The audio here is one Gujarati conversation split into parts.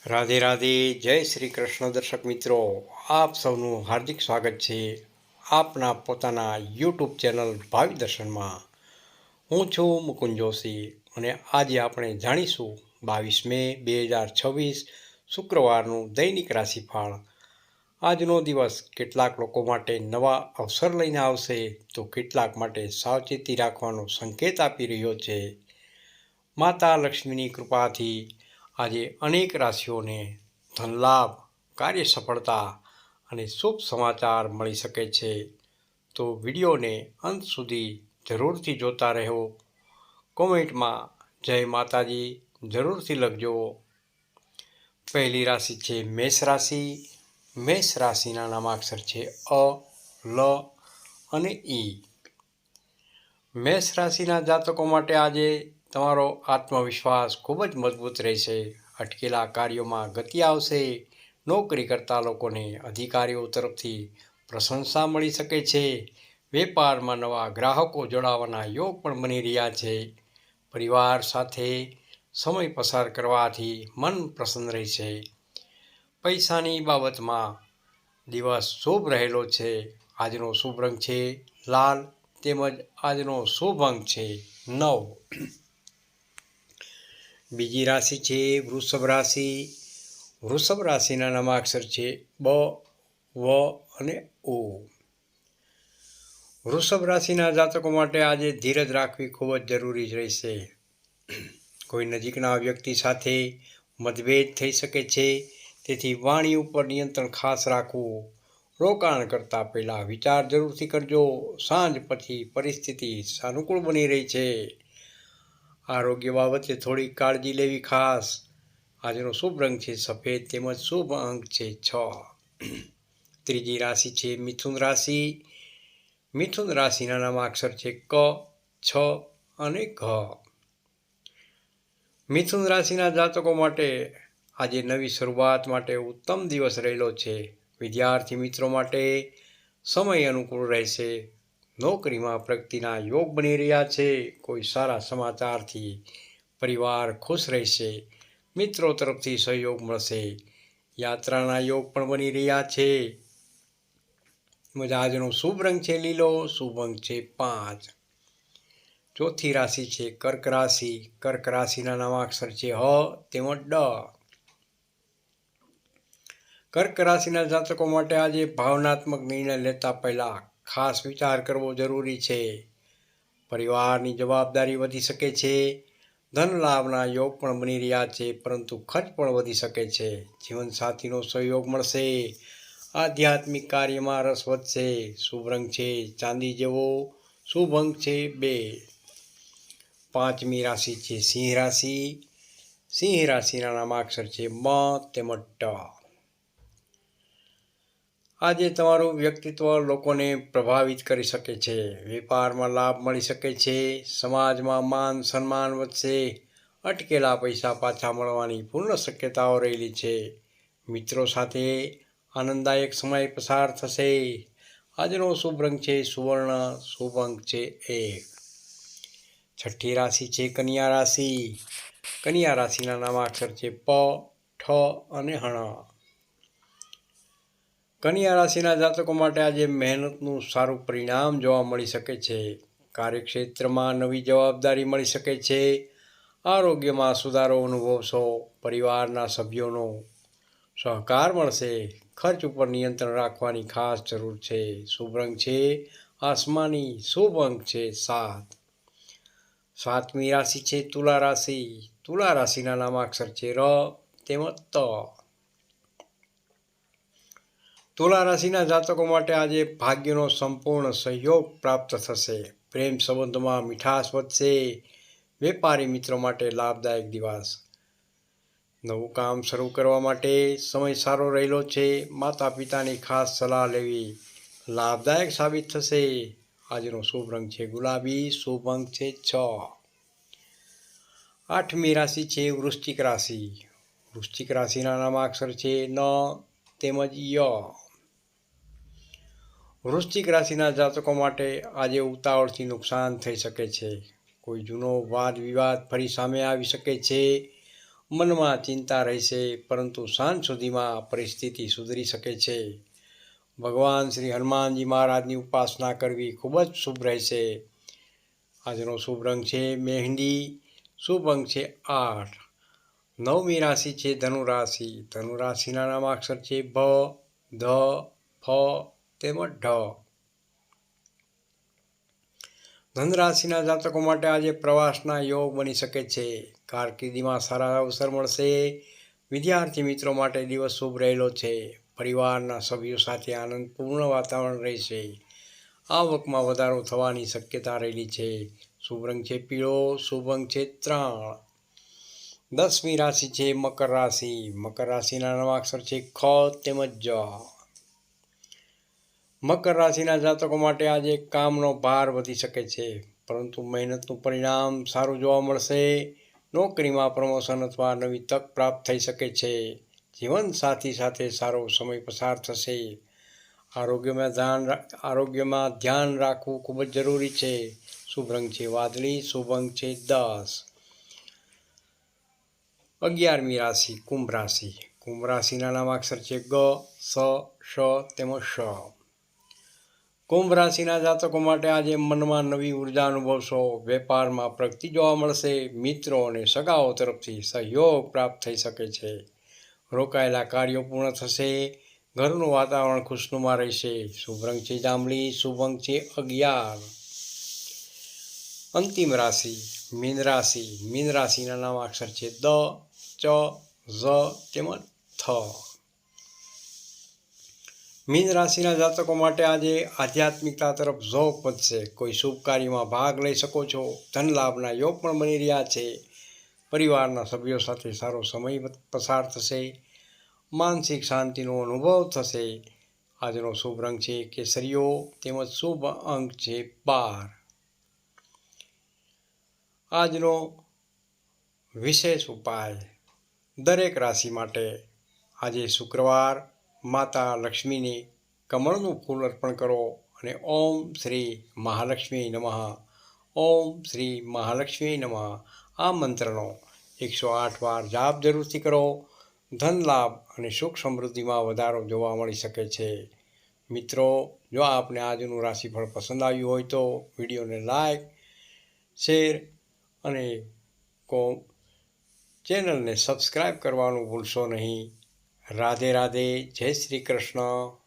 રાધે રાધે, જય શ્રી કૃષ્ણ. દર્શક મિત્રો, આપ સૌનું હાર્દિક સ્વાગત છે આપના પોતાના યુટ્યુબ ચેનલ ભાવિ દર્શનમાં. હું છું મુકુંદ જોશી અને આજે આપણે જાણીશું 22 મે 2026 શુક્રવારનું દૈનિક રાશિફળ. આજનો દિવસ કેટલાક લોકો માટે નવા અવસર લઈને આવશે તો કેટલાક માટે સાવચેતી રાખવાનો સંકેત આપી રહ્યો છે. માતા લક્ષ્મીની કૃપાથી આજે અનેક રાશિઓને ધનલાભ, કાર્ય સફળતા અને શુભ સમાચાર મળી શકે છે. તો વિડીયોને અંત સુધી જરૂરથી જોતા રહો. કોમેન્ટમાં જય માતાજી જરૂરથી લખજો. પહેલી રાશિ છે મેષ રાશિ. મેષ રાશિના નામાક્ષર છે અ, લ અને ઈ. મેષ રાશિના જાતકો માટે આજે તમારો આત્મવિશ્વાસ ખૂબ જ મજબૂત રહેશે. અટકેલા કાર્યોમાં ગતિ આવશે. નોકરી કરતા લોકોને અધિકારીઓ તરફથી પ્રશંસા મળી શકે છે. વેપારમાં નવા ગ્રાહકો જોડાવાના યોગ પણ બની રહ્યા છે. પરિવાર સાથે સમય પસાર કરવાથી મન પ્રસન્ન રહેશે. પૈસાની બાબતમાં દિવસ શુભ રહેલો છે. આજનો શુભ રંગ છે લાલ તેમજ આજનો શુભ અંક છે 9. બીજી રાશિ છે વૃષભ રાશિ. વૃષભ રાશિના નામાક્ષર છે બ, વ અને ઓ. વૃષભ રાશિના જાતકો માટે આજે ધીરજ રાખવી ખૂબ જ જરૂરી રહેશે. કોઈ નજીકના વ્યક્તિ સાથે મતભેદ થઈ શકે છે, તેથી વાણી ઉપર નિયંત્રણ ખાસ રાખવું. રોકાણ કરતાં પહેલાં વિચાર જરૂરથી કરજો. સાંજ પછી પરિસ્થિતિ સાનુકૂળ બની રહી છે. આરોગ્ય બાબતે થોડી કાળજી લેવી ખાસ. આજનો શુભ રંગ છે સફેદ તેમજ શુભ અંક છે 6. ત્રીજી રાશિ છે મિથુન રાશિ. મિથુન રાશિના નામાક્ષર છે ક, છ અને ઘ. મિથુન રાશિના જાતકો માટે આજે નવી શરૂઆત માટે ઉત્તમ દિવસ રહેલો છે. વિદ્યાર્થી મિત્રો માટે સમય અનુકૂળ રહેશે. નોકરીમાં પ્રગતિના યોગ બની રહ્યા છે. કોઈ સારા સમાચારથી પરિવાર ખુશ રહેશે. મિત્રો તરફથી સહયોગ મળશે. યાત્રાના યોગ પણ બની રહ્યા છે. આજનો શુભ રંગ છે લીલો. શુભ અંક છે 5. ચોથી રાશિ છે કર્ક રાશિ. કર્ક રાશિના નામાક્ષર છે હ તેમજ ડ. કર્ક રાશિના જાતકો માટે આજે ભાવનાત્મક નિર્ણય લેતા પહેલા ખાસ વિચાર કરવો જરૂરી છે. પરિવારની જવાબદારી વધી શકે છે. ધન લાભના યોગ પણ બની રહ્યા છે, પરંતુ ખર્ચ પણ વધી શકે છે. જીવનસાથીનો સહયોગ મળશે. આધ્યાત્મિક કાર્યમાં રસ વધશે. શુભ રંગ છે ચાંદી જેવો. શુભ અંક છે 2. પાંચમી રાશિ છે સિંહ રાશિ. સિંહ રાશિના નામાક્ષર છે મ તેમજ ટ. આજે તમારું વ્યક્તિત્વ લોકોને પ્રભાવિત કરી શકે છે. વેપારમાં લાભ મળી શકે છે. સમાજમાં માન સન્માન વધશે. અટકેલા પૈસા પાછા મળવાની પૂર્ણ શક્યતાઓ રહેલી છે. મિત્રો સાથે આનંદદાયક સમય પસાર થશે. આજનો શુભ રંગ છે સુવર્ણ. શુભ અંક છે 1. છઠ્ઠી રાશિ છે કન્યા રાશિ. કન્યા રાશિના નામાક્ષર છે પ, ઠ અને હણ. કન્યા રાશિના જાતકો માટે આજે મહેનતનું સારું પરિણામ જોવા મળી શકે છે. કાર્યક્ષેત્રમાં નવી જવાબદારી મળી શકે છે. આરોગ્યમાં સુધારો અનુભવશો. પરિવારના સભ્યોનો સહકાર મળશે. ખર્ચ ઉપર નિયંત્રણ રાખવાની ખાસ જરૂર છે. શુભ રંગ છે આસમાની. શુભ અંક છે 7. સાતમી રાશિ છે તુલા રાશિ. તુલા રાશિના નામાક્ષર છે ર તેમજ ત. તુલા રાશિના જાતકો માટે આજે ભાગ્યનો સંપૂર્ણ સહયોગ પ્રાપ્ત થશે. પ્રેમ સંબંધોમાં મીઠાશ વધશે. વેપારી મિત્રો માટે લાભદાયક દિવસ. નવું કામ શરૂ કરવા માટે સમય સારો રહેલો છે. માતા પિતાની ખાસ સલાહ લેવી લાભદાયક સાબિત થશે. આજનો શુભ રંગ છે ગુલાબી. શુભ અંક છે 6. આઠમી રાશિ છે વૃશ્ચિક રાશિ. વૃશ્ચિક રાશિના નામાક્ષર છે ન તેમજ ય. વૃશ્ચિક રાશિના જાતકો માટે આજે ઉતાવળથી નુકસાન થઈ શકે છે. કોઈ જૂનો વાદ વિવાદ ફરી સામે આવી શકે છે. મનમાં ચિંતા રહેશે, પરંતુ સાંજ સુધીમાં પરિસ્થિતિ સુધરી શકે છે. ભગવાન શ્રી હનુમાનજી મહારાજની ઉપાસના કરવી ખૂબ જ શુભ રહેશે. આજનો શુભ રંગ છે મહેંદી. શુભ અંક છે 8. 9મી રાશિ છે ધનુ રાશિ. ધનુ રાશિના નામાક્ષર છે ભ, ધ, ફ તેમજ ઢ. ધન રાશિના જાતકો માટે આજે પ્રવાસના યોગ બની શકે છે. કારકિર્દીમાં સારા અવસર મળશે. વિદ્યાર્થી મિત્રો માટે દિવસ શુભ રહેલો છે. પરિવારના સભ્યો સાથે આનંદપૂર્ણ વાતાવરણ રહેશે. આવકમાં વધારો થવાની શક્યતા રહેલી છે. શુભ રંગ છે પીળો. શુભ અંક છે 3. 10મી રાશિ છે મકર રાશિ. મકર રાશિના નામાક્ષર છે ખ તેમજ જ. મકર રાશિના જાતકો માટે આજે કામનો ભાર વધી શકે છે, પરંતુ મહેનતનું પરિણામ સારું જોવા મળશે. નોકરીમાં પ્રમોશન અથવા નવી તક પ્રાપ્ત થઈ શકે છે. જીવનસાથી સાથે સારો સમય પસાર થશે. આરોગ્યમાં ધ્યાન રાખવું ખૂબ જ જરૂરી છે. શુભ રંગ છે વાદળી. શુભ અંક છે 10. 11મી રાશિ કુંભ રાશિ. કુંભ રાશિના નામાક્ષર છે ગ, સ, શ તેમજ શ. કુંભ રાશિના જાતકો માટે આજે મનમાં નવી ઉર્જા અનુભવશો. વેપારમાં પ્રગતિ જોવા મળશે. મિત્રો અને સગાઓ તરફથી સહયોગ પ્રાપ્ત થઈ શકે છે. રોકાયેલા કાર્યો પૂર્ણ થશે. ઘરનું વાતાવરણ ખુશનુમા રહેશે. શુભ રંગ છે જાંબલી. શુભ અંક છે 11. અંતિમ રાશિ મીન રાશિ. મીન રાશિના નામાક્ષર છે દ, ચ, ઝ તેમજ થ. મીન રાશિના જાતકો માટે આજે આધ્યાત્મિકતા તરફ ઝોક વધશે. કોઈ શુભ કાર્યમાં ભાગ લઈ શકો છો. ધન લાભના યોગ પણ બની રહ્યા છે. પરિવારના સભ્યો સાથે સારો સમય પસાર થશે. માનસિક શાંતિનો અનુભવ થશે. આજનો શુભ રંગ છે કેસરીયો તેમજ શુભ અંક છે 12. આજનો વિશેષ ઉપાય. દરેક રાશિ માટે આજે શુક્રવાર માતા લક્ષ્મીને કમળનું ફૂલ અર્પણ કરો અને ઓમ શ્રી મહાલક્ષ્મી નમઃ, ઓમ શ્રી મહાલક્ષ્મી નમઃ આ મંત્રનો 108 વાર જાપ જરૂરથી કરો. ધન લાભ અને સુખ સમૃદ્ધિમાં વધારો જોવા મળી શકે છે. મિત્રો, જો આપને આજનું રાશિફળ પસંદ આવ્યું હોય તો વિડીયોને લાઈક, શેર અને ચેનલને સબસ્ક્રાઈબ કરવાનું ભૂલશો નહીં. રાધે રાધે. જય શ્રી કૃષ્ણ.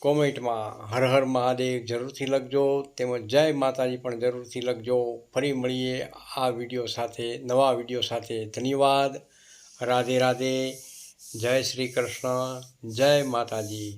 કોમેન્ટમાં હર હર મહાદેવ જરૂરથી લખજો, તેમજ જય માતાજી પણ જરૂરથી લખજો. ફરી મળીએ આ વિડીયો સાથે, નવા વિડીયો સાથે. ધન્યવાદ. રાધે રાધે. જય શ્રી કૃષ્ણ. જય માતાજી.